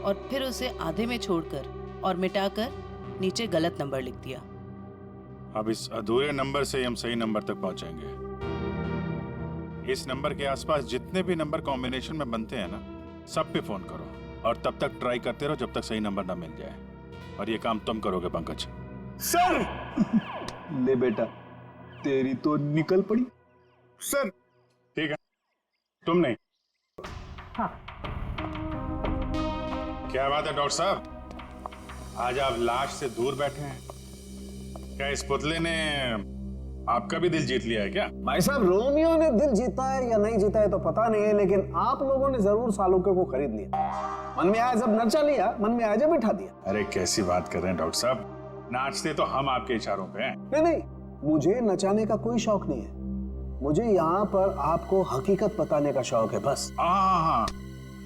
और फिर उसे आधे में छोड़कर और मिटाकर नीचे गलत नंबर लिख दिया। अब इस अधूरे नंबर से हम सही नंबर तक पहुंचेंगे। इस नंबर के आसपास जितने भी नंबर कॉम्बिनेशन में बनते हैं ना, सब पे फोन करो और तब तक ट्राई करते रहो जब तक सही नंबर ना मिल जाए। और ये काम तुम करोगे पंकज। सर ले बेटा, तेरी तो निकल पड़ी। सर ठीक है, तुम नहीं। हाँ। क्या बात है डॉक्टर साहब, आज आप लाश से दूर बैठे हैं। क्या इस पुतले ने आपका भी दिल जीत लिया है क्या? भाई साहब, रोमियो ने दिल जीता है या नहीं जीता है तो पता नहीं है, लेकिन आप लोगों ने जरूर सालुके को खरीद लिया। मन में आया जब नचा लिया, मन में आया जब बिठा दिया। अरे कैसी बात कर रहे हैं डॉक्टर साहब, नाचते तो हम आपके इशारों पे हैं। नहीं नहीं, मुझे नचाने का कोई शौक नहीं है, मुझे यहाँ पर आपको हकीकत बताने का शौक है बस। हाँ,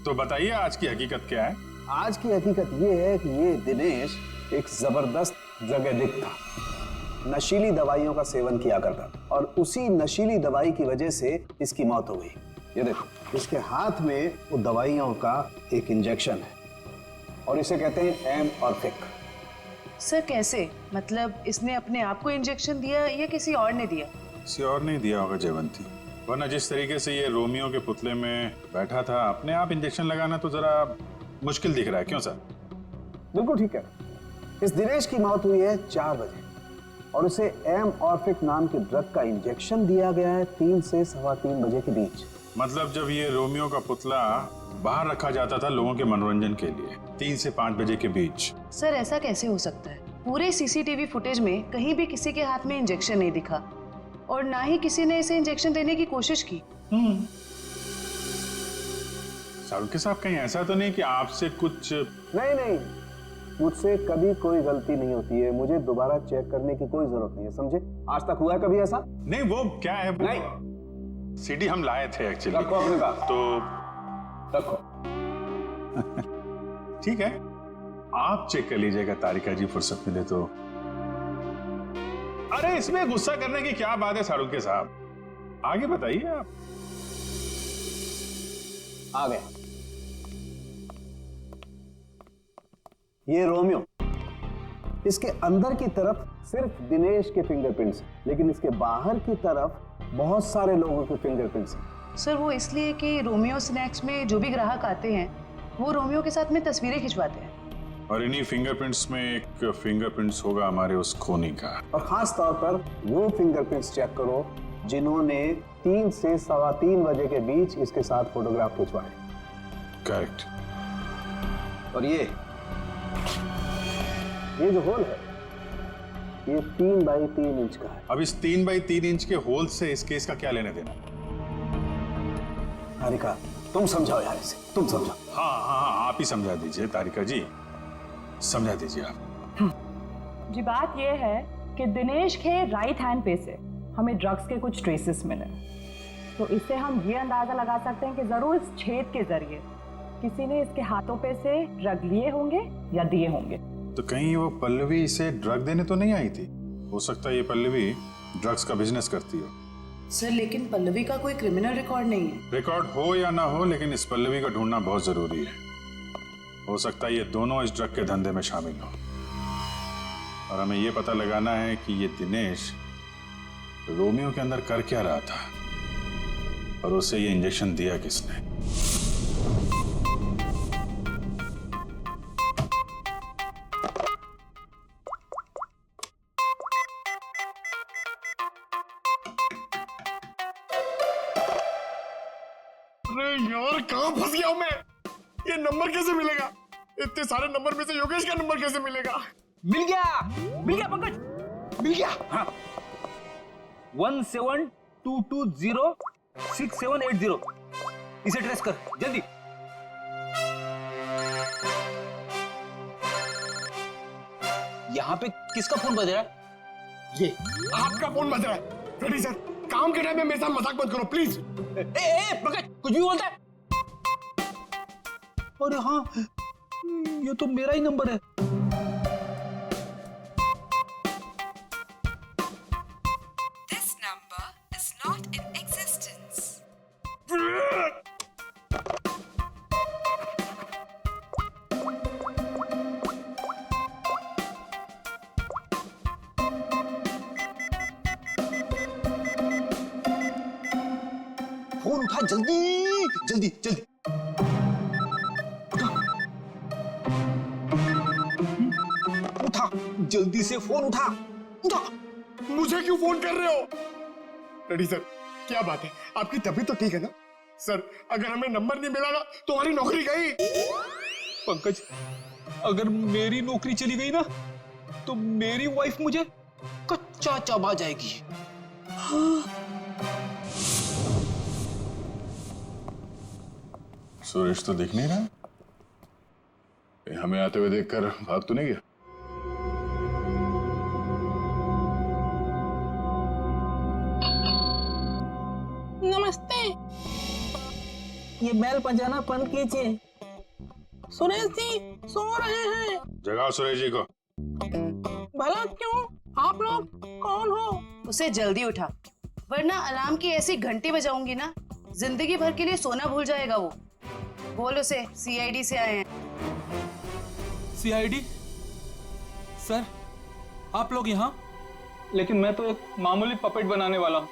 तो बताइए आज की हकीकत क्या है? आज की हकीकत ये है कि ये दिनेश एक जबरदस्त ड्रग एडिक्ट था, नशीली दवाइयों का सेवन किया करता था और उसी नशीली दवाई की वजह से इसकी मौत हो गई। ये देखो, इसके हाथ में वो दवाइयों का एक इंजेक्शन है और इसे कहते हैं एमऑर्फिक। सर कैसे? मतलब इसने अपने आप को इंजेक्शन दिया या किसी और ने दिया? किसी और नहीं दिया होगा जयवंती, वरना जिस तरीके से ये रोमियो के पुतले में बैठा था, अपने आप इंजेक्शन लगाना तो जरा मुश्किल दिख रहा है। क्यों सर? बिल्कुल ठीक है। इस दिनेश की मौत हुई है 4 बजे और उसे एमऑर्फिक नाम के ड्रग का इंजेक्शन दिया गया है 3 से 3:15 बजे के बीच। मतलब जब ये रोमियो का पुतला बाहर रखा जाता था लोगों के मनोरंजन के लिए, 3 से 5 बजे के बीच। सर ऐसा कैसे हो सकता है? पूरे सीसीटीवी फुटेज में कहीं भी किसी के हाथ में इंजेक्शन नहीं दिखा और ना ही किसी ने इसे इंजेक्शन देने की कोशिश की। सालुके साहब, कहीं ऐसा तो नहीं कि आपसे कुछ? नहीं, मुझसे कभी कोई गलती नहीं होती है, मुझे दोबारा चेक करने की कोई जरूरत नहीं है, समझे? आज तक हुआ है कभी ऐसा? नहीं, वो क्या है? नहीं, सीडी हम लाए थे एक्चुअली। रखो अपने पास। तो रखो। ठीक है, आप चेक कर लीजिएगा तारिका जी, फुर्सत मिले तो। अरे इसमें गुस्सा करने की क्या बात है सालुके साहब, आगे बताइए आप। आ गए। ये रोमियो, इसके अंदर की तरफ सिर्फ दिनेश के फिंगरप्रिंट्स, लेकिन इसके बाहर की तरफ बहुत सारे लोगों के फिंगरप्रिंट्स हैं। सर वो इसलिए कि रोमियो स्नैक्स में जो भी ग्राहक आते हैं वो रोमियो के साथ में तस्वीरें खिंचवाते हैं और इन्हीं फिंगरप्रिंट्स में एक फिंगरप्रिंट्स होगा हमारे उस खूनी का। और खास तौर पर वो फिंगरप्रिंट्स चेक करो जिन्होंने 3 से 3:15 बजे के बीच इसके साथ फोटोग्राफ खिंचवाए। करेक्ट। और ये जो होल है ये 3 बाई 3 इंच का है। अब इस 3 बाई 3 इंच के होल से इस केस का क्या लेने देना? तारिका, तुम समझाओ यार इसे, तुम समझाओ। हाँ, आप ही समझा दीजिए तारिका जी, समझा दीजिए आप। जी बात यह है कि दिनेश के राइट हैंड पे से हमें ड्रग्स के कुछ ट्रेसेस मिले, तो इससे हम ये अंदाजा लगा सकते हैं कि जरूर इस छेद के जरिए किसी ने इसके हाथों पे से ड्रग लिए होंगे या दिए होंगे। तो कहीं वो पल्लवी इसे ड्रग देने तो नहीं आई थी? हो सकता है ये पल्लवी ड्रग्स का बिजनेस करती हो। सर लेकिन पल्लवी का कोई क्रिमिनल रिकॉर्ड नहीं है। रिकॉर्ड हो या ना हो, लेकिन इस पल्लवी को ढूंढना बहुत जरूरी है। हो सकता है ये दोनों इस ड्रग के धंधे में शामिल हो और हमें ये पता लगाना है कि ये दिनेश रोमियो के अंदर कर क्या रहा था और उसे ये इंजेक्शन दिया किसने। अरे यार, कहाँ फंस गया हूं मैं? ये नंबर कैसे मिलेगा? इतने सारे नंबर में से योगेश का नंबर कैसे मिलेगा? मिल गया पंकज, मिल गया। हाँ, 17220670, इसे ट्रेस कर जल्दी। यहाँ पे किसका फोन बज रहा है? ये आपका फोन बज रहा है। रेडी सर, काम के टाइम में मेरे साथ मजाक मत करो प्लीज। पंकज, कुछ भी बोलता है। अरे हाँ, ये तो मेरा ही नंबर है। This number is not in existence. उठा जल्दी जल्दी जल्दी। उठा जल्दी से फोन उठा उठा। मुझे क्यों फोन कर रहे हो? रेडी सर, क्या बात है, आपकी तबीयत तो ठीक है ना? सर, अगर हमें नंबर नहीं मिला ना तो हमारी नौकरी गई। पंकज, अगर मेरी नौकरी चली गई ना तो मेरी वाइफ मुझे कच्चा चबा जाएगी। सुरेश तो दिख नहीं रहा। हमें आते हुए देखकर भाग तो नहीं गया? नमस्ते। ये बेल बजाना बंद कीजिए। सुरेश जी सो रहे हैं। जगाओ सुरेश जी को। भला क्यों? आप लोग कौन हो? उसे जल्दी उठा, वरना अलार्म की ऐसी घंटी बजाऊंगी ना, जिंदगी भर के लिए सोना भूल जाएगा वो। बोल उसे सीआईडी से आए हैं। सीआईडी? सर, आप लोग यहाँ? लेकिन मैं तो एक मामूली पपेट बनाने वाला हूँ।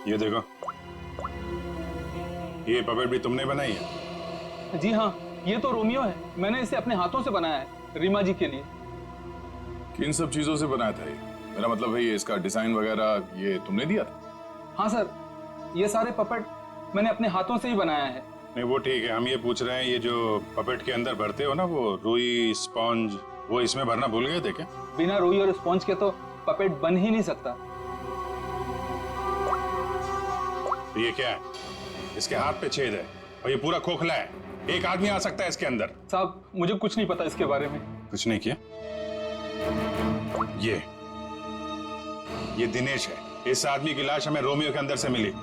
ये देखो, ये पपेट भी तुमने बनाई है? जी हाँ, ये तो रोमियो है। मैंने इसे अपने हाथों से बनाया है, रीमा जी के लिए। किन सब चीजों से बनाया था ये? मेरा मतलब है ये इसका डिजाइन वगैरह ये तुमने दिया था? हाँ सर, ये सारे पपेट मैंने अपने हाथों से ही बनाया है। नहीं वो ठीक है, हम ये पूछ रहे हैं ये जो पपेट के अंदर भरते हो ना, वो रुई स्पॉन्ज, वो इसमें भरना भूल गए थे क्या? बिना रुई और स्पॉन्ज के तो पपेट बन ही नहीं सकता। तो ये क्या है? इसके हाथ पे छेद है और ये पूरा खोखला है, एक आदमी आ सकता है इसके अंदर। साहब, मुझे कुछ नहीं पता इसके बारे में। कुछ नहीं किया? ये दिनेश है। इस आदमी की लाश हमें रोमियो के अंदर से मिली।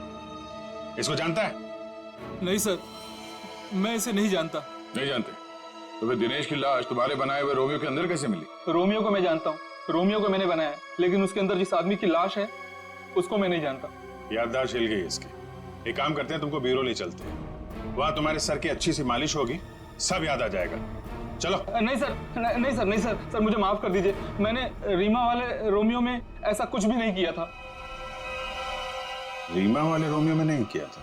इसको जानता है? नहीं सर, मैं इसे नहीं जानता। नहीं जानते? तो फिर दिनेश की लाश तुम्हारे बनाए हुए रोमियो के अंदर कैसे मिली? रोमियो को मैं जानता हूँ, रोमियो को मैंने बनाया है, लेकिन उसके अंदर जिस आदमी की लाश है उसको मैं नहीं जानता। याददाश्त हिल गई इसकी। एक काम करते हैं, तुमको ब्यूरो ले चलते हैं, वहां तुम्हारे सर की अच्छी सी मालिश होगी, सब याद आ जाएगा। चलो। नहीं सर, नहीं सर, नहीं सर, सर मुझे माफ कर दीजिए। मैंने रीमा वाले रोमियो में ऐसा कुछ भी नहीं किया था। रीमा वाले रोमियो में नहीं किया था?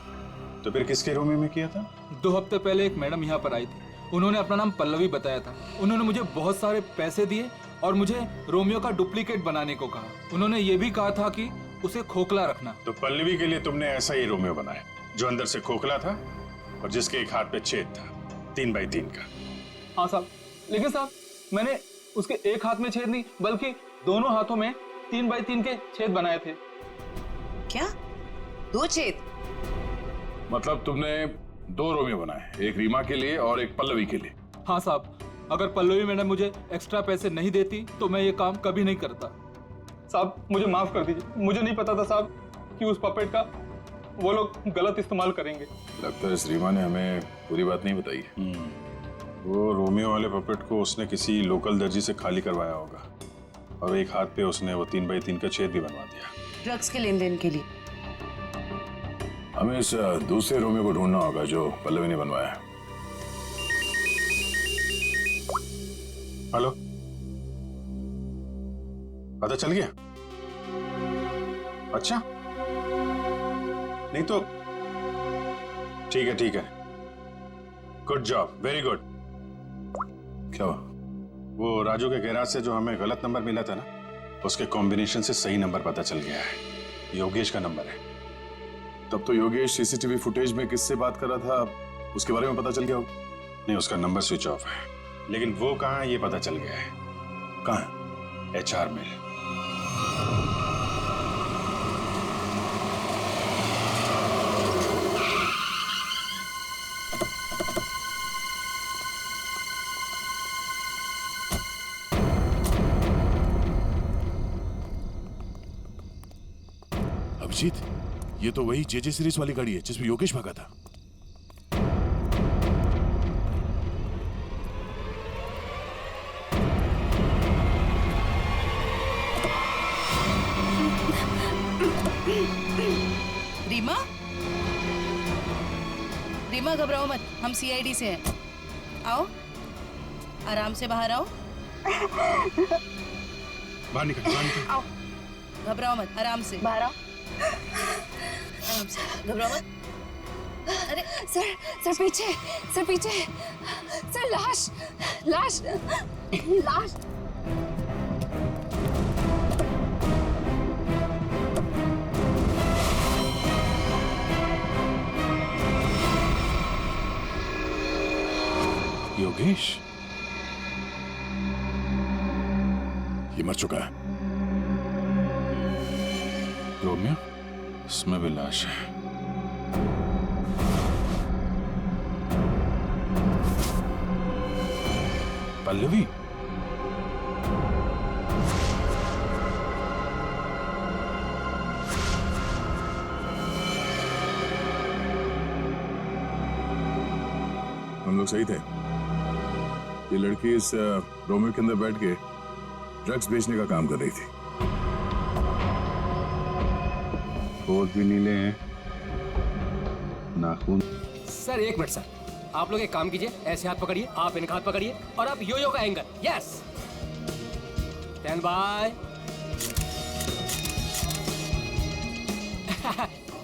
तो फिर किसके रोमियो में किया था? 2 हफ्ते पहले एक मैडम यहाँ पर आई थी। उन्होंने अपना नाम पल्लवी बताया था। उन्होंने मुझे बहुत सारे पैसे दिए और मुझे रोमियो का डुप्लीकेट बनाने को कहा। उन्होंने ये भी कहा था कि उसे खोखला रखना। तो पल्लवी के लिए तुमने ऐसा ही रोमियो बनाया, जो अंदर से खोखला था और जिसके एक हाथ पे छेद था, 3 बाई 3 का। हाँ साहब, लेकिन साहब मैंने उसके एक हाथ में छेद नहीं बल्कि दोनों हाथों में 3 बाई 3 के छेद बनाए थे। क्या? 2 छेद? मतलब तुमने 2 रोमियो बनाए, एक रीमा के लिए और एक पल्लवी के लिए? हाँ साहब, अगर पल्लवी मैडम मुझे एक्स्ट्रा पैसे नहीं देती तो मैं ये काम कभी नहीं करता। साहब मुझे माफ कर दीजिए, मुझे नहीं पता था साहब कि उस पपेट का वो लोग गलत इस्तेमाल करेंगे। लगता है इस रीमा ने हमें पूरी बात नहीं बताई है। वो रोमियो वाले पपेट को उसने किसी लोकल दर्जी से खाली करवाया होगा और एक हाथ पे उसने वो 3 बाई 3 का छेद भी बनवा दिया। ड्रग्स के लेन देन के लिए। हमें इस दूसरे रोमियो को ढूंढना होगा जो पल्लवी ने बनवाया है। हेलो, पता चल गया? अच्छा, नहीं तो ठीक है, ठीक है, गुड जॉब, वेरी गुड। क्या हुआ? वो राजू के गैराज से जो हमें गलत नंबर मिला था ना, उसके कॉम्बिनेशन से सही नंबर पता चल गया है। योगेश का नंबर है। तब तो योगेश सीसीटीवी फुटेज में किससे बात कर रहा था उसके बारे में पता चल गया होगा? नहीं, उसका नंबर स्विच ऑफ है, लेकिन वो कहाँ है ये पता चल गया है। कहाँ? HR में। अभिजीत, ये तो वही JJ सीरीज वाली गाड़ी है जिसमें योगेश भागा था। रीमा? रीमा घबराओ मत, हम CID से हैं। आओ, आराम से बाहर आओ। बाहर निकल, बाहर निकल। आओ, घबराओ मत, आराम से बाहर आओ। घबराओ मत। अरे सर पीछे, सर पीछे, सर लाश लाश लाश। योगेश, ये मर चुका है। रोमियो, इसमें भी लाश है। पल्लवी, हम लोग सही थे। ये लड़की इस रोमियो के अंदर बैठ के ड्रग्स बेचने का काम कर रही थी। होठ भी नीले हैं, नाखून। सर एक मिनट सर, आप लोग एक काम कीजिए, ऐसे हाथ पकड़िए, आप इनका हाथ पकड़िए और आप यो का angle. Yes, stand by.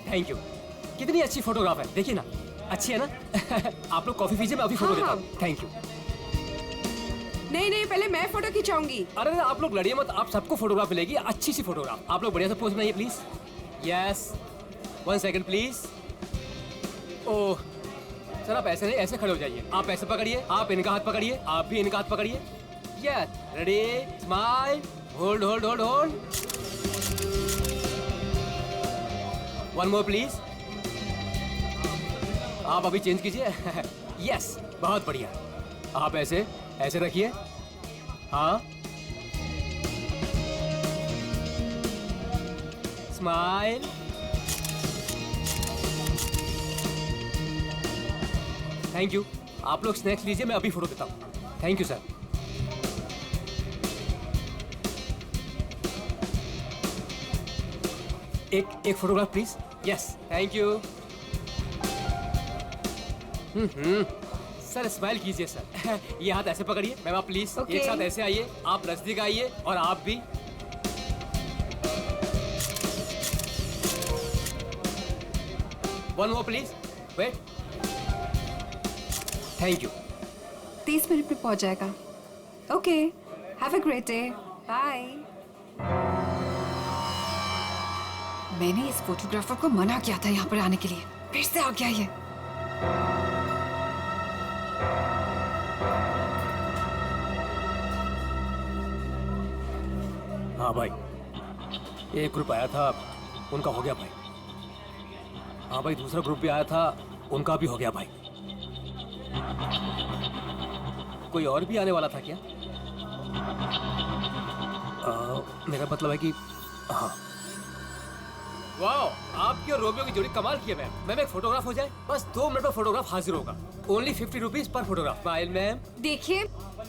Thank you. कितनी अच्छी फोटोग्राफ है, देखिए ना, अच्छी है ना। आप लोग कॉफी पीजिए, मैं अभी फोटो देता हूँ। Thank you. नहीं, पहले मैं फोटो खिंचाऊंगी। अरे आप लोग लड़िए मत, आप सबको फोटोग्राफ मिलेगी, अच्छी सी फोटोग्राफ। आप लोग बढ़िया से पोज बनाइए please. Yes, 1 second please. Oh sir, आप ऐसे नहीं, ऐसे खड़े हो जाइए। आप ऐसे पकड़िए, आप इनका हाथ पकड़िए, आप भी इनका हाथ पकड़िए। Yes, ready, smile, hold hold hold hold. 1 more please. आप अभी चेंज कीजिए। यस, बहुत बढ़िया। आप ऐसे ऐसे रखिए। हाँ, स्माइल। Thank you. आप लोग स्नैक्स लीजिए, मैं अभी फोटो देता हूँ। Thank you sir. एक photograph please. Yes, thank you. Sir smile कीजिए सर। ये हाथ ऐसे पकड़िए, मैम आप प्लीज एक साथ ऐसे आइए। आप नजदीक आइए और आप भी। One more please, wait. Thank you. 30 minute में पहुंच जाएगा। Okay, have a great day, bye. मैंने इस फोटोग्राफर को मना किया था यहाँ पर आने के लिए, फिर से आ गया ये। हाँ भाई, एक ग्रुप आया था, उनका हो गया भाई। हाँ भाई, दूसरा ग्रुप भी आया था, उनका भी हो गया भाई। कोई और भी आने वाला था क्या? मेरा मतलब है कि हाँ। वाह, आपकी और रोमियो की जोड़ी कमाल की है मैम। मैम एक फोटोग्राफ हो जाए, बस 2 मिनट में फोटोग्राफ हाजिर होगा। Only 50 rupees per photograph. Smile ma'am. देखिए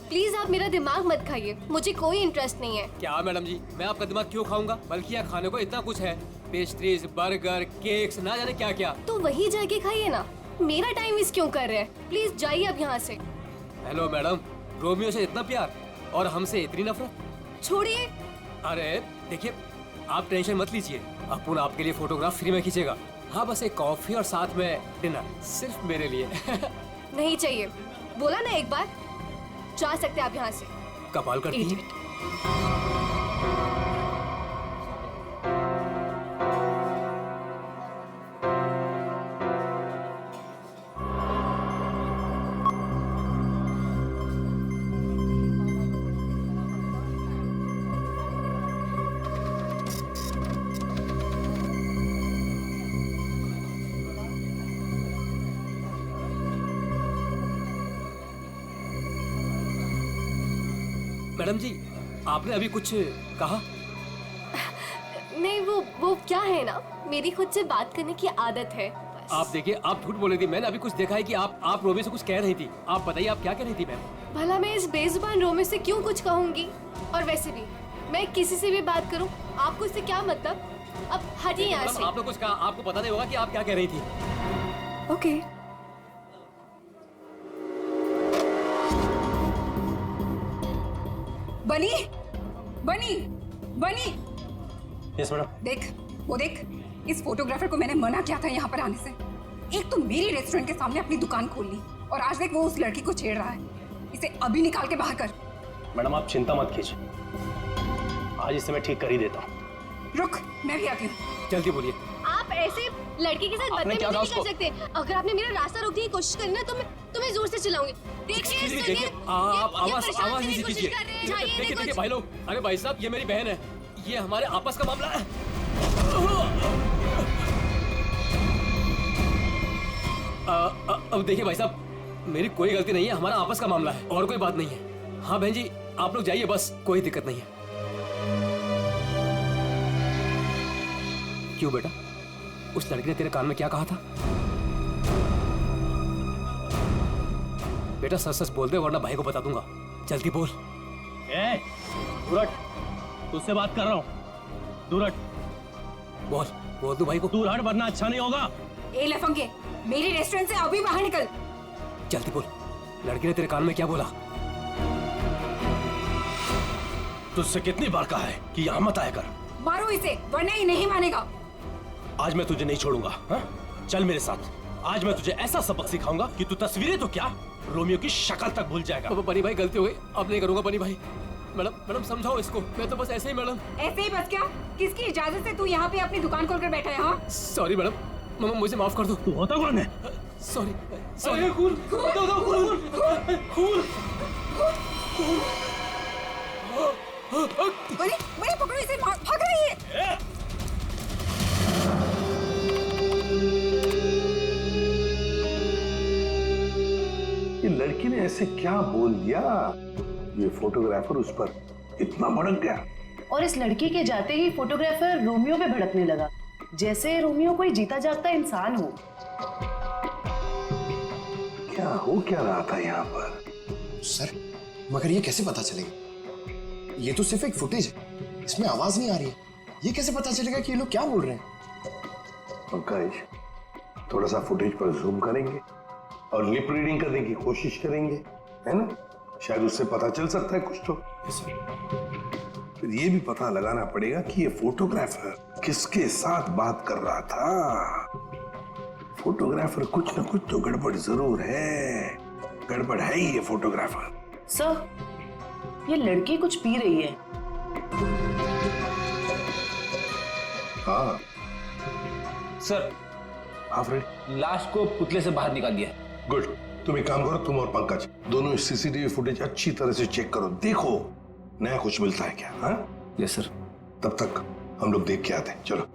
प्लीज, आप मेरा दिमाग मत खाइए, मुझे कोई इंटरेस्ट नहीं है। क्या मैडम जी, मैं आपका दिमाग क्यों खाऊंगा? बल्कि यहाँ खाने को इतना कुछ है, पेस्ट्रीज, बर्गर, केक्स, ना जाने क्या क्या। तो वही जाके खाइए ना, मेरा टाइम वेस्ट क्यों कर रहे हैं? प्लीज जाइए अब यहाँ से। हेलो मैडम, रोमियो से इतना प्यार और हमसे इतनी नफरत? छोड़िए। अरे देखिए, आप टेंशन मत लीजिए, अपुन आपके लिए फोटोग्राफ फ्री में खींचेगा। हाँ, बस एक कॉफी और साथ में डिनर, सिर्फ मेरे लिए। नहीं चाहिए, बोला ना एक बार। जा सकते आप यहाँ से। कमाल करती है। मैडम जी, आपने अभी कुछ कहा? नहीं, वो क्या है ना, मेरी खुद से बात करने की आदत है। आप देखिए, आप झूठ बोल रही थी। मैंने अभी कुछ देखा है कि आप रोमियो से कुछ कह रही थी। आप बताइए, आप क्या कह रही थी मैम? भला मैं इस बेजुबान रोमियो से क्यों कुछ कहूंगी? और वैसे भी मैं किसी से भी बात करूं, आपको इससे क्या मतलब? अब हटिए यहाँ से। आपने कुछ कहा, आपको पता नहीं होगा कि आप क्या कह रही थी। ओके। बनी बनी बनी, यस मैडम। देख वो देख, इस फोटोग्राफर को मैंने मना किया था यहाँ पर आने से। एक तो मेरी रेस्टोरेंट के सामने अपनी दुकान खोल ली और आज देख वो उस लड़की को छेड़ रहा है। इसे अभी निकाल के बाहर कर। मैडम आप चिंता मत कीजिए, आज इसे मैं ठीक कर ही देता हूँ। रुक, मैं भी आती हूँ। जल्दी बोलिए। आप ऐसे लड़की के साथ बदतमीजी नहीं कर सकते। अगर आपने मेरा रास्ता रोकने की कोशिश करी ना तो मैं जोर से चिल्लाऊंगी। देखिए आप आवाज नहीं कीजिए। देखिए भाई लोग, अरे भाई साहब ये मेरी बहन है, ये हमारे आपस का मामला है। अब देखिए भाई साहब, मेरी कोई गलती नहीं है, हमारा आपस का मामला है और कोई बात नहीं है। हाँ बहन जी आप लोग जाइए, बस कोई दिक्कत नहीं है। क्यों बेटा, उस लड़की ने तेरे कान में क्या कहा था? बेटा सच सच बोल दे वरना भाई को बता दूंगा। जल्दी बोल। दूर हट, तुझसे बात कर रहा हूँ। दूर हट। बोल तू भाई को। दूर हट वरना अच्छा नहीं होगा। ए लफंगे, मेरी रेस्टोरेंट से अभी बाहर निकल। जल्दी बोल, लड़की ने तेरे कान में क्या बोला? तुझसे कितनी बार कहा है कि यहाँ मत आया कर। मारो इसे वरना ये नहीं मानेगा। आज मैं तुझे नहीं छोड़ूंगा। हा? चल मेरे साथ, आज मैं तुझे ऐसा सबक सिखाऊंगा कि तू तस्वीरें तो क्या रोमियो की शक्ल तक भूल जाएगा। बनी भाई गलती हो गई, अब नहीं करूंगा बनी भाई। मैडम समझाओ इसको, मैं तो बस ऐसे ही मैडम। ऐसे ही बस क्या? किसकी इजाजत से तू यहाँ पे अपनी दुकान खोलकर बैठा है? हाँ सॉरी मैडम, मामा मुझे माफ कर दो। तू होता कौन है? सॉरी। बड़ी पकड़ो इसे, भाग रही है। ये लड़की ने ऐसे क्या बोल दिया, ये फोटोग्राफर उस पर इतना भड़क गया। और इस लड़की के जाते ही फोटोग्राफर रोमियो पे भड़कने लगा, जैसे रोमियो कोई जीता जागता इंसान हो। क्या रहा था यहाँ पर? सर मगर ये कैसे पता चलेगा? ये तो सिर्फ एक फुटेज है, इसमें आवाज नहीं आ रही है। ये कैसे पता चलेगा कि ये लोग क्या बोल रहे हैं? पंकज, थोड़ा सा फुटेज पर जूम करेंगे और लिप रीडिंग करने की कोशिश करेंगे, है ना? शायद उससे पता चल सकता है कुछ तो। फिर ये भी पता लगाना पड़ेगा कि ये फोटोग्राफर किसके साथ बात कर रहा था। फोटोग्राफर कुछ ना कुछ तो गड़बड़ जरूर है। गड़बड़ है ही ये फोटोग्राफर। सर, ये लड़की कुछ पी रही है। हाँ सर, लाश को पुतले से बाहर निकाल दिया। गुड। तुम एक काम करो, तुम और पंकज दोनों सीसीटीवी फुटेज अच्छी तरह से चेक करो, देखो नया कुछ मिलता है क्या। हाँ यस सर। तब तक हम लोग देख के आते हैं। चलो।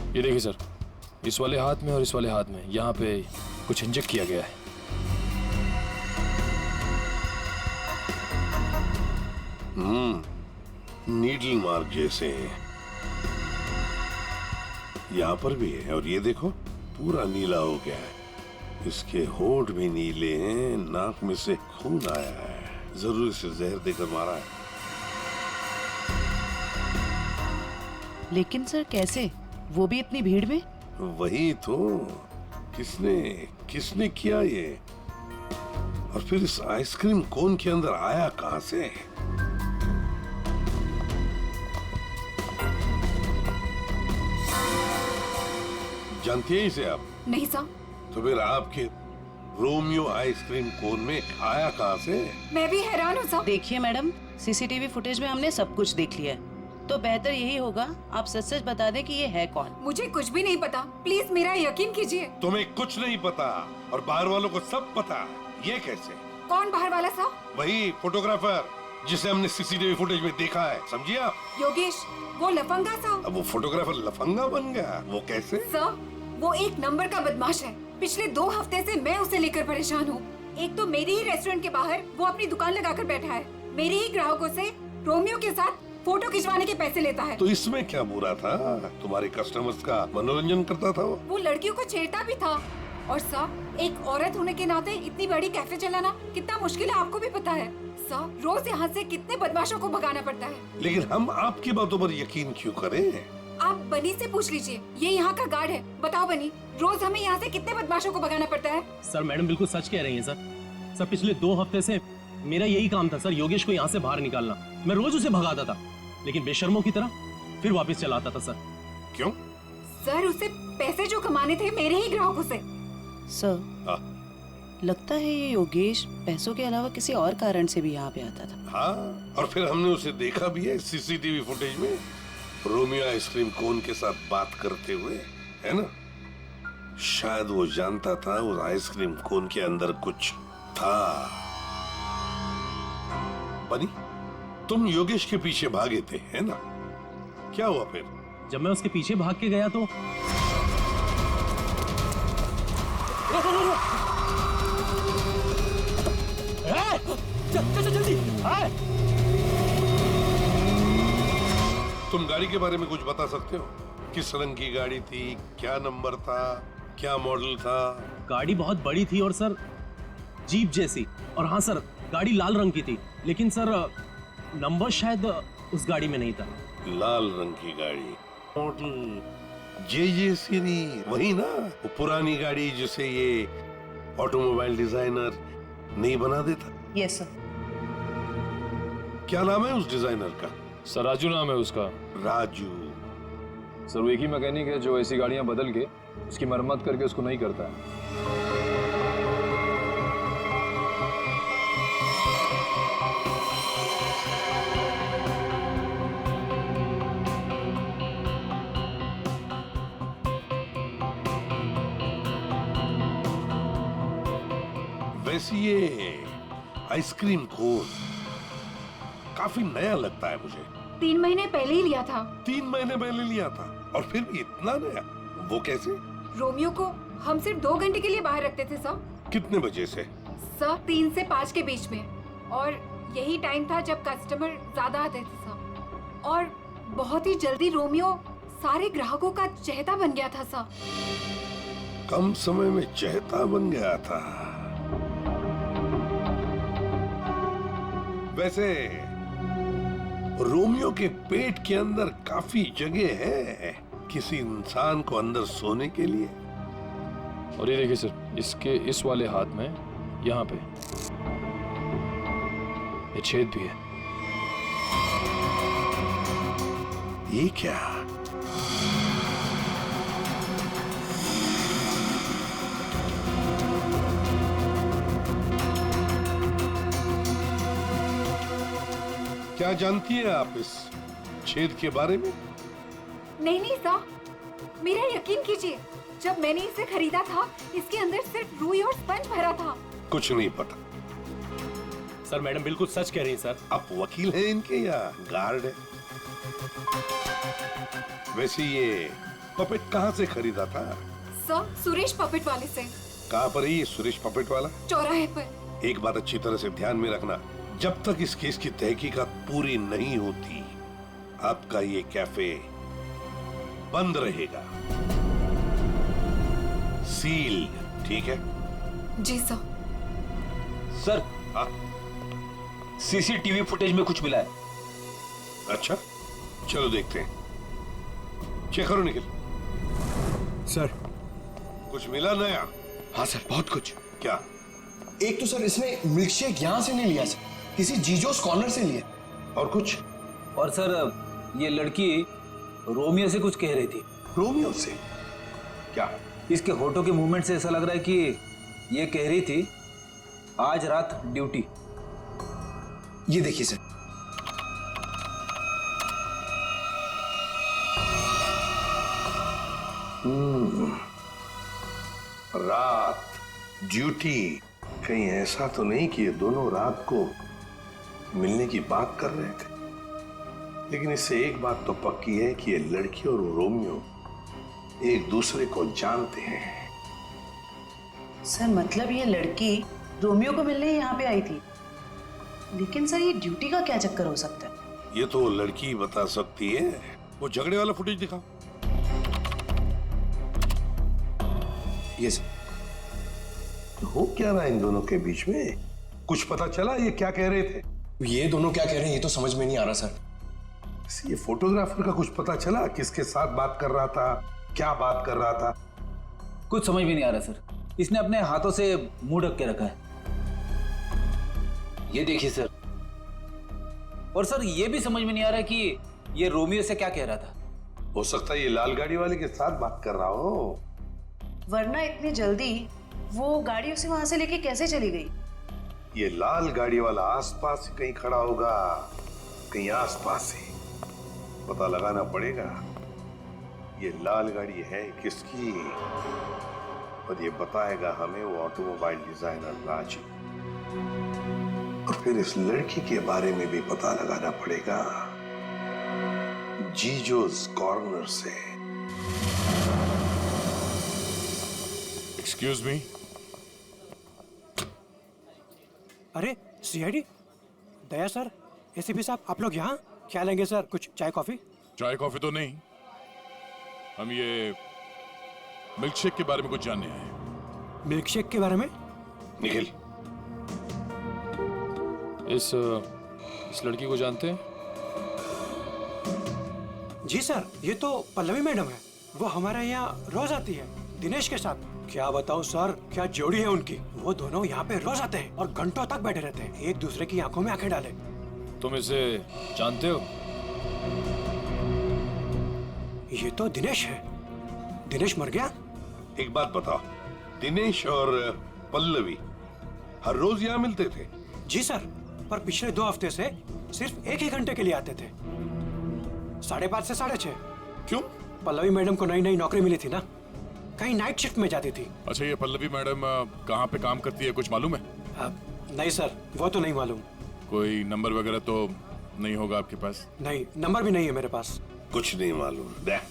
ये देखिए सर, इस वाले हाथ में और इस वाले हाथ में यहाँ पे कुछ इंजेक्ट किया गया है। नीडल मार्क जैसे यहाँ पर भी है, और ये देखो पूरा नीला हो गया है। इसके होंठ भी नीले हैं, नाक में से खून आया है, जरूर इसे जहर देकर मारा है। लेकिन सर कैसे, वो भी इतनी भीड़ में? वही तो, किसने किया ये? और फिर इस आइसक्रीम कोन के अंदर आया कहां से? जानती है इसे आप? नहीं सर। तो फिर आपके रोमियो आइसक्रीम कोन में आया कहां से? मैं भी हैरान हूँ सर। देखिए मैडम, सीसीटीवी फुटेज में हमने सब कुछ देख लिया है, तो बेहतर यही होगा आप सच सच बता दें कि ये है कौन। मुझे कुछ भी नहीं पता, प्लीज मेरा यकीन कीजिए। तुम्हें कुछ नहीं पता और बाहर वालों को सब पता। ये कैसे? कौन बाहर वाला सर? वही फोटोग्राफर जिसे हमने सीसीटीवी फुटेज में देखा है, समझिए आप? योगेश, वो लफंगा सर। अब वो फोटोग्राफर लफंगा बन गया? वो कैसे? सर, वो एक नंबर का बदमाश है। पिछले 2 हफ्ते से मैं उसे लेकर परेशान हूँ। एक तो मेरे ही रेस्टोरेंट के बाहर वो अपनी दुकान लगाकर बैठा है, मेरे ही ग्राहकों से रोमियो के साथ फोटो खिंचवाने के पैसे लेता है। तो इसमें क्या बुरा था? तुम्हारे कस्टमर्स का मनोरंजन करता था वो लड़कियों को छेड़ता भी था। और सर, एक औरत होने के नाते इतनी बड़ी कैफे चलाना कितना मुश्किल है आपको भी पता है। सर, रोज यहाँ से कितने बदमाशों को भगाना पड़ता है। लेकिन हम आपकी बातों पर यकीन क्यों करें? आप बनी से पूछ लीजिए, ये यहाँ का गार्ड है। बताओ बनी, रोज हमें यहाँ से कितने बदमाशों को भगाना पड़ता है? सर मैडम बिल्कुल सच कह रही हैं सर पिछले 2 हफ्ते से मेरा यही काम था सर, योगेश को यहाँ से बाहर निकालना। मैं रोज उसे भगाता था, लेकिन बेशर्मों की तरह फिर वापस चला आता था सर। क्यों? सर, उसे पैसे जो कमाने थे मेरे ही ग्राहकों से। सर, लगता है ये योगेश पैसों के अलावा किसी और कारण से भी यहाँ पे आता था। हाँ, और फिर हमने उसे देखा भी है सीसीटीवी फुटेज में, रोमियो आइसक्रीम कोन के साथ बात करते हुए, है ना? शायद वो जानता था उस आइसक्रीम कोन के अंदर कुछ था। बनी, तुम योगेश के पीछे भागे थे, है ना? क्या हुआ फिर? जब मैं उसके पीछे भाग के गया तो चल जल्दी। तुम गाड़ी के बारे में कुछ बता सकते हो? किस रंग की गाड़ी थी, क्या नंबर था, क्या मॉडल था? गाड़ी बहुत बड़ी थी और सर जीप जैसी, और हाँ सर गाड़ी लाल रंग की थी, लेकिन सर नंबर शायद उस गाड़ी में नहीं था। लाल रंग की गाड़ी, मॉडल जे सीरीज, वही ना? वो पुरानी गाड़ी जिसे ये ऑटोमोबाइल डिजाइनर नहीं बना देता? Yes sir. क्या नाम है उस डिजाइनर का? सर राजू नाम है उसका। राजू? सर वो एक ही मैकेनिक है जो ऐसी गाड़ियां बदल के उसकी मरम्मत करके उसको नहीं करता है। वैसे ये आइसक्रीम कोन काफी नया लगता है मुझे। 3 महीने पहले ही लिया था। 3 महीने पहले लिया था और फिर भी इतना नया? वो कैसे? रोमियो को हम सिर्फ 2 घंटे के लिए बाहर रखते थे सर। कितने बजे से? सर 3 से 5 के बीच में, और यही टाइम था जब कस्टमर ज्यादा आते थे सर। और बहुत ही जल्दी रोमियो सारे ग्राहकों का चहेता बन गया था सर। कम समय में चहेता बन गया था। वैसे रोमियो के पेट के अंदर काफी जगह है किसी इंसान को अंदर सोने के लिए। और ये देखिए सर, इसके इस वाले हाथ में यहाँ पे ये छेद भी है। ये क्या? क्या जानती है आप इस छेद के बारे में? नहीं सर, मेरा यकीन कीजिए, जब मैंने इसे खरीदा था इसके अंदर सिर्फ रुई और स्पंज भरा था। कुछ नहीं पता। सर मैडम बिल्कुल सच कह रही हैं सर। आप वकील हैं इनके या गार्ड है? वैसे ये पपेट कहाँ से खरीदा था? सर, सुरेश पपेट वाले से। कहाँ पर है ये सुरेश पपेट वाला? चौराहे पर। एक बात अच्छी तरह से ध्यान में रखना, जब तक इस केस की तहकीकात पूरी नहीं होती आपका ये कैफे बंद रहेगा, सील, ठीक है? जी सर। सर, सीसीटीवी फुटेज में कुछ मिला है। अच्छा, चलो देखते हैं। चेक करो निखिल। सर, कुछ मिला नया? हाँ सर, बहुत कुछ। क्या? एक तो सर इसने मिल्कशेक यहाँ से नहीं लिया सर, किसी जीजोस कॉर्नर से लिया। और कुछ? और सर ये लड़की रोमियो से कुछ कह रही थी। रोमियो से? क्या? इसके होठों के मूवमेंट से ऐसा लग रहा है कि ये कह रही थी आज रात ड्यूटी। ये देखिए सर। रात ड्यूटी, कहीं ऐसा तो नहीं कि ये दोनों रात को मिलने की बात कर रहे थे? लेकिन इससे एक बात तो पक्की है कि ये लड़की और रोमियो एक दूसरे को जानते हैं। सर मतलब ये लड़की रोमियो को मिलने यहाँ पे आई थी, लेकिन सर ये ड्यूटी का क्या चक्कर हो सकता है? ये तो वो लड़की बता सकती है। वो झगड़े वाला फुटेज दिखाओ। ये सर। तो हो क्या रहा इन दोनों के बीच में? कुछ पता चला ये क्या कह रहे थे? ये दोनों क्या कह रहे हैं ये तो समझ में नहीं आ रहा सर। ये फोटोग्राफर का कुछ पता चला? किसके साथ बात कर रहा था, क्या बात कर रहा था? कुछ समझ में नहीं आ रहा सर। इसने अपने हाथों से मुंह ढक के रखा है। ये देखिए सर। और सर ये भी समझ में नहीं आ रहा कि ये रोमियो से क्या कह रहा था। हो सकता है ये लाल गाड़ी वाले के साथ बात कर रहा हो। वरना इतनी जल्दी वो गाड़ी उसे वहां से लेके कैसे चली गई? ये लाल गाड़ी वाला आसपास ही कहीं खड़ा होगा, कहीं आसपास ही। पता लगाना पड़ेगा ये लाल गाड़ी है किसकी, और ये बताएगा हमें वो ऑटोमोबाइल डिजाइनर राजू। और फिर इस लड़की के बारे में भी पता लगाना पड़ेगा जीजोस कॉर्नर से। Excuse me. अरे सीआईडी दया सर, एसीपी साहब, आप लोग यहाँ क्या लेंगे सर? कुछ चाय कॉफी? चाय कॉफी तो नहीं, हम ये मिल्क शेक के बारे में कुछ जानने आए। मिल्क शेक के बारे में? निखिल, इस लड़की को जानते हैं? जी सर, ये तो पल्लवी मैडम है। वो हमारे यहाँ रोज आती है दिनेश के साथ। क्या बताऊं सर, क्या जोड़ी है उनकी। वो दोनों यहाँ पे रोज आते हैं और घंटों तक बैठे रहते हैं, एक दूसरे की आंखों में आंखें डाले। तुम इसे जानते हो? ये तो दिनेश है। दिनेश मर गया? एक बात बताओ, दिनेश और पल्लवी हर रोज यहाँ मिलते थे? जी सर, पर पिछले 2 हफ्ते से सिर्फ 1 ही घंटे के लिए आते थे, 5:30 से 6:30। क्यों? पल्लवी मैडम को नई नई नौकरी मिली थी ना, कहीं नाइट शिफ्ट में जाती थी। अच्छा, ये पल्लवी मैडम कहाँ पे काम करती है, कुछ मालूम है? नहीं सर, वो तो नहीं मालूम। कोई नंबर वगैरह तो नहीं होगा आपके पास? नहीं, नंबर भी नहीं है मेरे पास। कुछ नहीं मालूम। देख,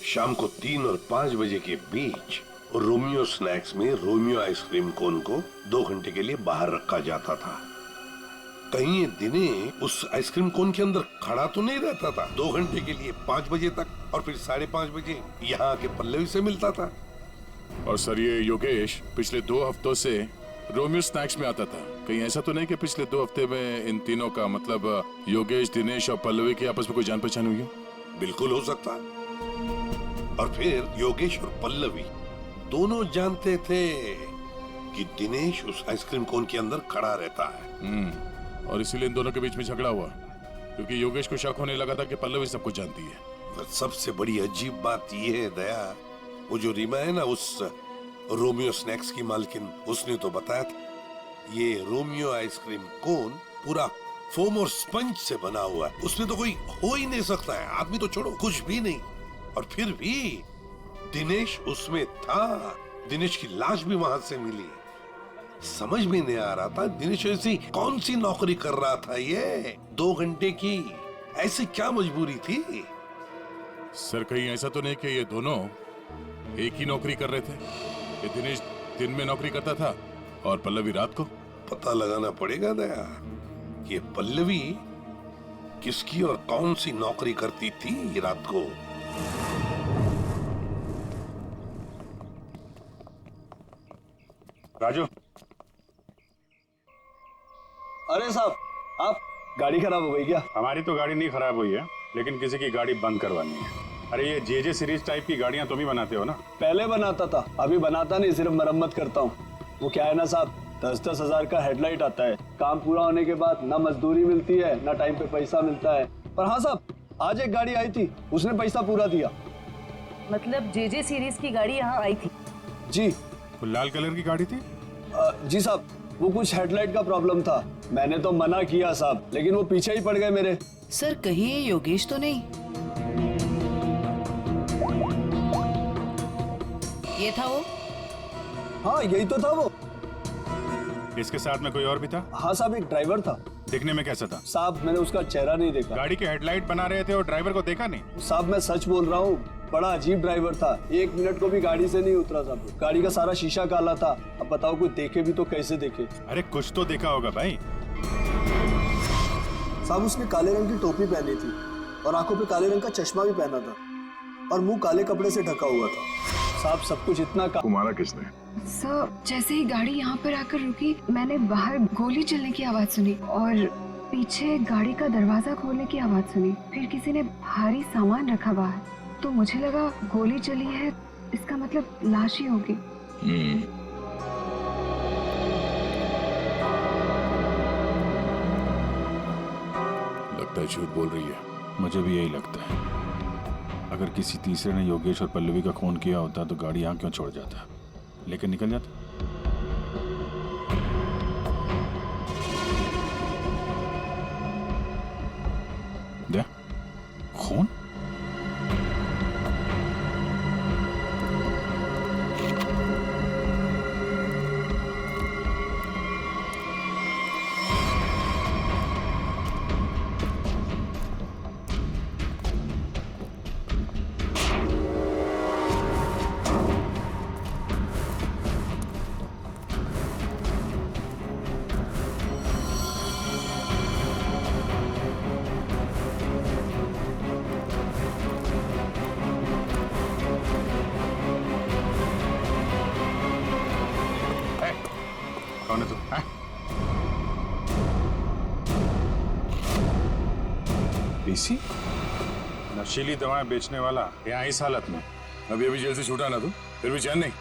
शाम को 3 और 5 बजे के बीच रोमियो स्नैक्स में रोमियो आइसक्रीम कोन को 2 घंटे के लिए बाहर रखा जाता था। कहीं ये दिनेश उस आइसक्रीम कोन के अंदर खड़ा तो नहीं रहता था 2 घंटे के लिए 5 बजे तक, और फिर 5:30 बजे यहाँ आके पल्लवी से मिलता था। और सर, ये योगेश पिछले 2 हफ्तों से रोमियो स्नैक्स में आता था। कहीं ऐसा तो नहीं कि पिछले 2 हफ्ते में इन तीनों का, मतलब योगेश, दिनेश और पल्लवी की आपस में कोई जान पहचान हुई हो? बिल्कुल हो सकता। और फिर योगेश और पल्लवी दोनों जानते थे कि दिनेश उस आइसक्रीम कोन के अंदर खड़ा रहता है। और इसीलिए इन दोनों के बीच में झगड़ा हुआ, क्योंकि योगेश को शक होने लगा था कि पल्लवी सब कुछ जानती है। पर सबसे बड़ी अजीब बात यह है दया, वो जो रीमा है ना, उस रोमियो स्नैक्स की मालकिन, उसने तो बताया था ये रोमियो आइसक्रीम कोन पूरा फोम और स्पंज से बना हुआ है, उसमें तो कोई हो ही नहीं सकता है, आदमी तो छोड़ो, कुछ भी नहीं। और फिर भी दिनेश उसमें था, दिनेश की लाश भी वहां से मिली। समझ में नहीं आ रहा था दिनेश ऐसी कौन सी नौकरी कर रहा था, ये 2 घंटे की, ऐसी क्या मजबूरी थी? सर, कहीं ऐसा तो नहीं कि ये दोनों एक ही नौकरी कर रहे थे? ये दिनेश दिन में नौकरी करता था और पल्लवी रात को? पता लगाना पड़ेगा दया कि पल्लवी किसकी और कौन सी नौकरी करती थी रात को। राजू। अरे साहब, आप गाड़ी खराब हो गई क्या? हमारी तो गाड़ी नहीं खराब हुई है, लेकिन किसी की गाड़ी बंद करवानी है। अरे ये जे सीरीज टाइप की गाड़ियां तुम ही बनाते हो ना? पहले बनाता था, अभी बनाता नहीं, सिर्फ मरम्मत करता हूँ। वो क्या है ना साहब, 10-10 हजार का हेडलाइट आता है, काम पूरा होने के बाद ना मजदूरी मिलती है ना टाइम पे पैसा मिलता है। पर हाँ साहब, आज एक गाड़ी आई थी, उसने पैसा पूरा दिया। मतलब जे सीरीज की गाड़ी यहाँ आई थी? जी। वो लाल कलर की गाड़ी थी? जी साहब, वो कुछ हेडलाइट का प्रॉब्लम था, मैंने तो मना किया साहब, लेकिन वो पीछे ही पड़ गए मेरे। सर, कहीं ये योगेश तो नहीं? ये था वो? हाँ, यही तो था वो। इसके साथ में कोई और भी था? हाँ साहब, एक ड्राइवर था। दिखने में कैसा था? साहब, मैंने उसका चेहरा नहीं देखा। गाड़ी के हेडलाइट बना रहे थे और ड्राइवर को देखा नहीं? साहब, मैं सच बोल रहा हूँ, बड़ा अजीब ड्राइवर था, 1 मिनट को भी गाड़ी से नहीं उतरा साहब। गाड़ी का सारा शीशा काला था। अब बताओ, कोई देखे भी तो कैसे देखे? अरे कुछ तो देखा होगा भाई। साहब, उसने काले रंग की टोपी पहनी थी और आंखों पे काले रंग का चश्मा भी पहना था और मुंह काले कपड़े से ढका हुआ था। साहब सब कुछ इतना को मारा किसने? सर जैसे ही गाड़ी यहाँ पर आकर रुकी मैंने बाहर गोली चलने की आवाज सुनी और पीछे गाड़ी का दरवाजा खोलने की आवाज सुनी। फिर किसी ने भारी सामान रखा बाहर, तो मुझे लगा गोली चली है, इसका मतलब लाश ही होगी। लगता है झूठ बोल रही है। मुझे भी यही लगता है। अगर किसी तीसरे ने योगेश और पल्लवी का खून किया होता तो गाड़ी यहाँ क्यों छोड़ जाता, लेकिन निकल जाता। दे खून। कौन है तू? पीसी? नशीली दवाएं बेचने वाला यहाँ इस हालत में? अभी अभी जेल से छूटा ना तू, फिर भी चैन नहीं।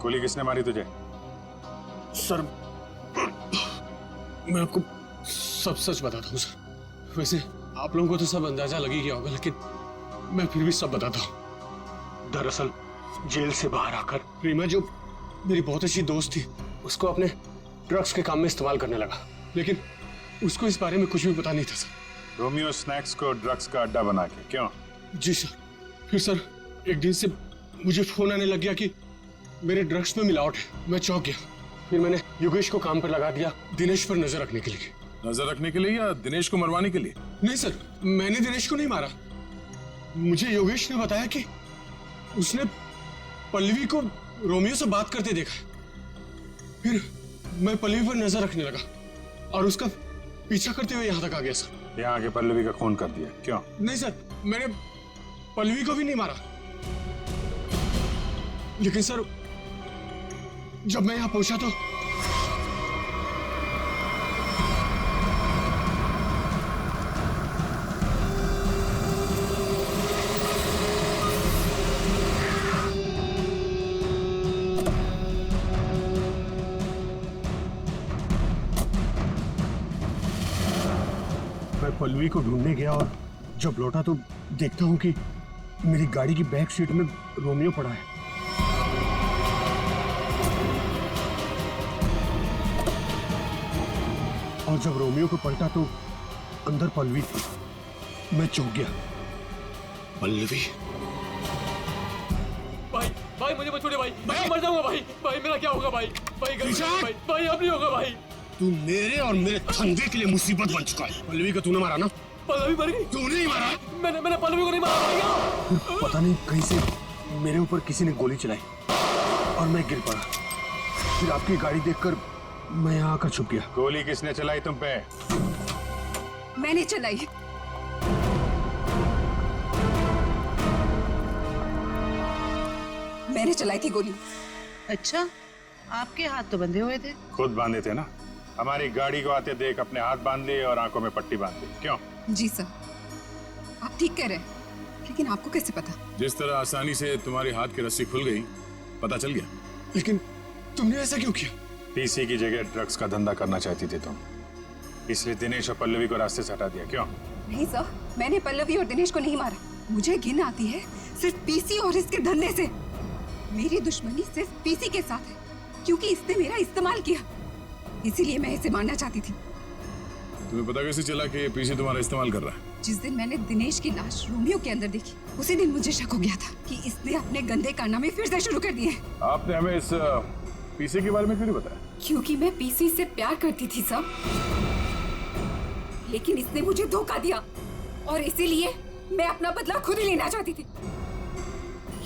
गोली किसने मारी तुझे? सर मैं आपको सब सच बताता हूँ सर। वैसे आप लोगों को तो सब अंदाजा लग ही गया होगा, लेकिन मैं फिर भी सब बताता हूँ। दरअसल जेल से बाहर आकर रीमा जो मेरी बहुत अच्छी दोस्त थी, उसको अपने ड्रग्स के काम में इस्तेमाल करने लगा, लेकिन उसको इस बारे में कुछ भी पता नहीं था सर। रोमियो स्नैक्स को ड्रग्स का अड्डा बना के? क्यों? जी सर। फिर सर एक दिन से मुझे फोन आने लग गया कि मेरे ड्रग्स में मिलावट है। मैं चौंक गया। फिर मैंने योगेश को काम पर लगा दिया, दिनेश पर नजर रखने के लिए। नजर रखने के लिए या दिनेश को मरवाने के लिए? नहीं सर, मैंने दिनेश को नहीं मारा। मुझे योगेश ने बताया कि उसने पल्लवी को रोमियो से बात करते देखा। फिर मैं पल्लवी पर नजर रखने लगा और उसका पीछा करते हुए यहाँ तक आ गया सर। यहाँ आके पल्लवी का खून कर दिया? क्यों? नहीं सर, मैंने पल्लवी को भी नहीं मारा, लेकिन सर जब मैं यहाँ पहुंचा तो मैं पल्लवी को ढूंढने गया और जब लौटा तो देखता हूं कि मेरी गाड़ी की बैक सीट में रोमियो पड़ा है। और जब रोमियो को पलटा तो अंदर पल्लवी थी। मैं चौंक गया। पल्लवी? भाई भाई मुझे मत छोड़िए भाई, मैं मर जाऊंगा भाई। भाई मेरा क्या होगा भाई? भाई भाई भाई अब नहीं होगा भाई। तू मेरे और मेरे धंधे के लिए मुसीबत बन चुका है। पल्लवी को तूने मारा ना? पल्लवी मर गई। तूने ही मारा? मैंने पल्लवी को नहीं मारा। फिर पता नहीं कहीं से मेरे ऊपर किसी ने गोली चलाई और मैं गिर पड़ा। फिर आपकी गाड़ी देखकर मैं यहाँ आकर छुप गया। गोली किसने चलाई तुम पे? मैंने चलाई। मैंने चलाई थी गोली। अच्छा, आपके हाथ तो बंधे हुए थे। खुद बांधे थे ना। हमारी गाड़ी को आते देख अपने हाथ बांध लिए और आंखों में पट्टी बांध ली। क्यों? जी सर, आप ठीक कह रहे हैं, लेकिन आपको कैसे पता? जिस तरह आसानी से तुम्हारी हाथ की रस्सी खुल गई, पता चल गया। लेकिन तुमने ऐसा क्यों किया? पीसी की जगह ड्रग्स का धंधा करना चाहती थी तुम, इसलिए दिनेश और पल्लवी को रास्ते से हटा दिया। क्यों? नहीं सर, मैंने पल्लवी और दिनेश को नहीं मारा। मुझे घिन आती है सिर्फ पीसी और इसके धंधे से। मेरी दुश्मनी सिर्फ पीसी के साथ है, क्योंकि इसने मेरा इस्तेमाल किया, इसीलिए मैं इसे मारना चाहती थी। तुम्हें पता कैसे चला कि पीसी तुम्हारा इस्तेमाल कर रहा है? जिस दिन मैंने दिनेश की लाश रोमियो के अंदर देखी, उसी दिन मुझे शक हो गया था कि इसने अपने गंदे कारनामे फिर से शुरू कर दिए। आपने हमें इस पीसी के बारे में क्यों नहीं बताया? क्योंकि मैं पीसी से प्यार करती थी सब, लेकिन इसने मुझे धोखा दिया और इसीलिए मैं अपना बदला खुद ही लेना चाहती थी।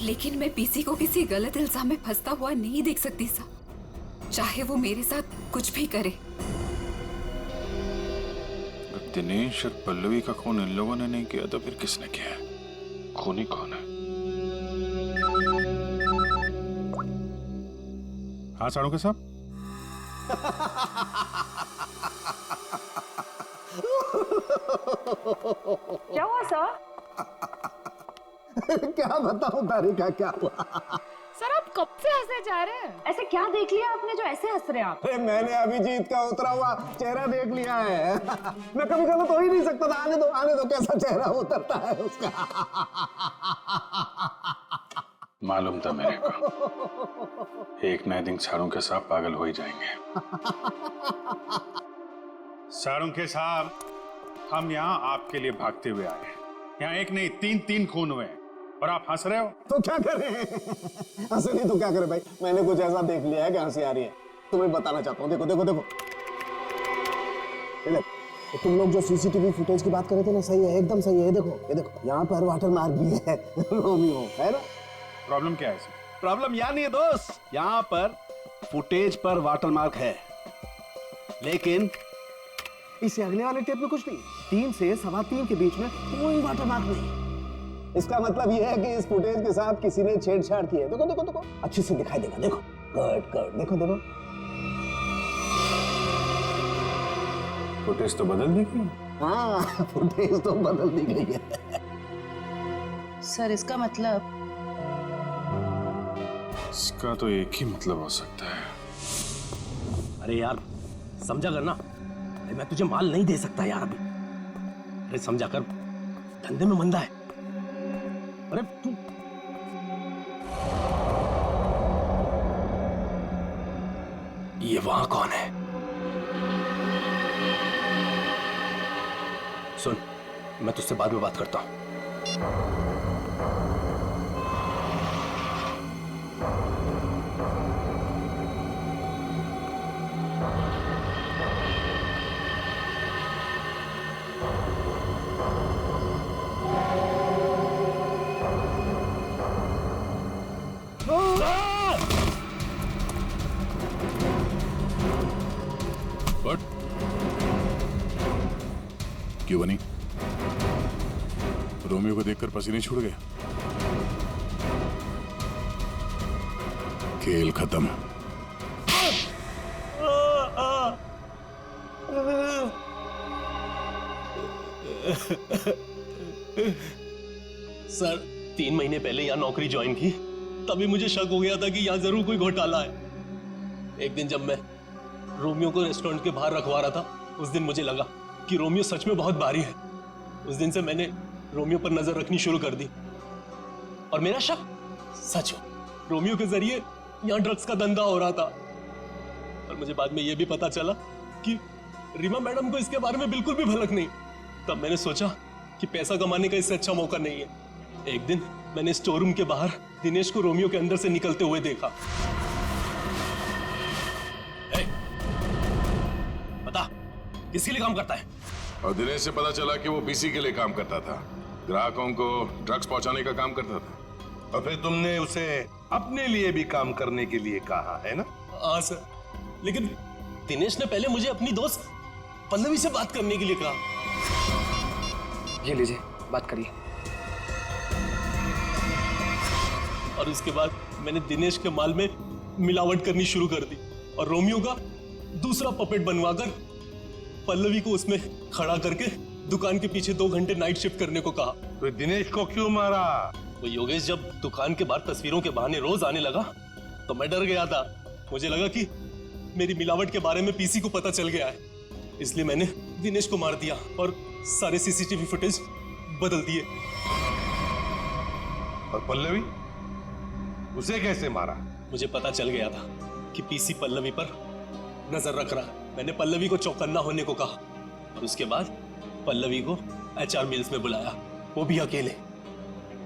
लेकिन मैं पीसी को किसी गलत इल्जाम में फंसता हुआ नहीं देख सकती सा, चाहे वो मेरे साथ कुछ भी करे। दिनेश और पल्लवी का खून इन लोगों ने नहीं किया तो फिर किसने किया? खूनी कौन है? हाँ साड़ू के साहब। क्या हुआ सर? क्या बताऊं तारिका, क्या हुआ? सर आप कब से हंसे जा रहे हैं? ऐसे क्या देख लिया आपने जो ऐसे हंस रहे हैं आप? अरे मैंने अभिजीत का उतरा हुआ चेहरा देख लिया है। मैं कभी गलत हो ही नहीं सकता था। आने दो कैसा चेहरा उतरता है उसका। मालूम था मेरे को, एक नए दिन साड़ू के साहब पागल हो ही जाएंगे। साड़ू के साहब, हम यहाँ आपके लिए भागते हुए आए हैं। यहाँ एक नहीं तीन खून हुए हैं और आप हंस रहे हो। तो क्या करें? हंसे नहीं तो क्या करें भाई? मैंने कुछ ऐसा देख लिया है कि हंसी आ रही है। तुम्हें बताना चाहता हूँ। देखो देखो देखो, तो तुम लोग जो सीसीटीवी फुटेज की बात कर रहे थे ना, सही है, एकदम सही है। ये देखो यहाँ पर वाटर मार्क भी है। रोमियो है ना। प्रॉब्लम क्या है इसमें? प्रॉब्लम यहाँ नहीं है दोस्त, यहाँ पर फुटेज पर वाटर मार्क है, लेकिन इससे अगले वाले टेप में कुछ नहीं। 3 से 3:15 के बीच में कोई वाटर मार्क नहीं। इसका मतलब यह है कि इस फुटेज के साथ किसी ने छेड़छाड़ की है। देखो देखो देखो, अच्छे से दिखाई देगा। देखो कट देखो देखो, फुटेज तो बदल दी गई। हाँ, फुटेज तो बदल दी गई है। सर इसका मतलब? इसका तो एक ही मतलब हो सकता है। अरे यार समझा कर ना, मैं तुझे माल नहीं दे सकता यार अभी। अरे समझा कर, धंधे में मंदा है। अरे तू ये वहां कौन है? सुन, मैं तुझसे बाद में बात करता हूं। क्यों बनी? रोमियो को देखकर पसीने छूट गए। खेल खत्म। सर 3 महीने पहले यहाँ नौकरी ज्वाइन की, तभी मुझे शक हो गया था कि यहाँ जरूर कोई घोटाला है। एक दिन जब मैं रोमियो को रेस्टोरेंट के बाहर रखवा रहा था, उस दिन मुझे लगा कि रोमियो सच में बहुत भारी है। उस दिन से मैंने रोमियो पर नजर रखनी शुरू कर दी और मेरा शक सच हो। रोमियो के जरिए यहाँ ड्रग्स का धंधा हो रहा था। और मुझे बाद में यह भी पता चला कि रीमा मैडम को इसके बारे में बिल्कुल भी भनक नहीं। तब मैंने सोचा कि पैसा कमाने का इससे अच्छा मौका नहीं है। एक दिन मैंने स्टोर रूम के बाहर दिनेश को रोमियो के अंदर से निकलते हुए देखा। बता, किसके लिए काम करता है? और दिनेश से पता चला कि वो पीसी के लिए काम करता था, ग्राहकों को ड्रग्स पहुंचाने का काम करता था। और फिर तुमने उसे अपने लिए भी काम करने के लिए कहा है ना? हाँ सर, लेकिन दिनेश ने पहले मुझे अपनी दोस्त पल्लवी से बात करने के लिए कहा। ये लीजिए, बात करिए। और उसके बाद मैंने दिनेश के माल में मिलावट करनी शुरू कर दी और रोमियो का दूसरा पपेट बनवाकर पल्लवी को उसमें खड़ा करके दुकान के पीछे 2 घंटे नाइट शिफ्ट करने को कहा। तो दिनेश को क्यों मारा? वो योगेश जब दुकान के बाहर तस्वीरों के बहाने रोज आने लगा तो मैं डर गया था। मुझे लगा कि मेरी मिलावट के बारे में पीसी को पता चल गया है, इसलिए मैंने दिनेश को मार दिया और सारे सीसीटीवी फुटेज बदल दिए। और पल्लवी, उसे कैसे मारा? मुझे पता चल गया था कि पीसी पल्लवी पर नजर रख रहा है। मैंने पल्लवी को चौकन्ना होने को कहा और उसके बाद पल्लवी को एचआर मिल्स में बुलाया, वो भी अकेले।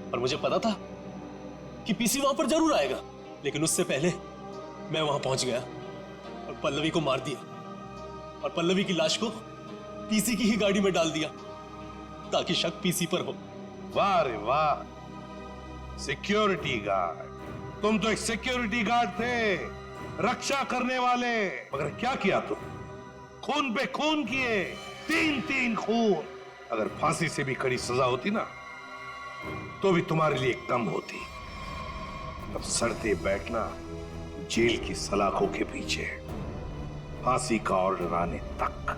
और मुझे पता था कि पीसी वहां पर जरूर आएगा, लेकिन उससे पहले मैं वहां पहुंच गया और पल्लवी को मार दिया और पल्लवी की लाश को पीसी की ही गाड़ी में डाल दिया ताकि शक पीसी पर हो। वाह रे वाह, सिक्योरिटी गार्ड। तुम तो एक सिक्योरिटी गार्ड थे, रक्षा करने वाले। मगर क्या किया तुम? खून पे खून किए, 3 खून। अगर फांसी से भी कड़ी सजा होती ना, तो भी तुम्हारे लिए कम होती। अब सड़ते बैठना जेल की सलाखों के पीछे, फांसी का ऑर्डर आने तक।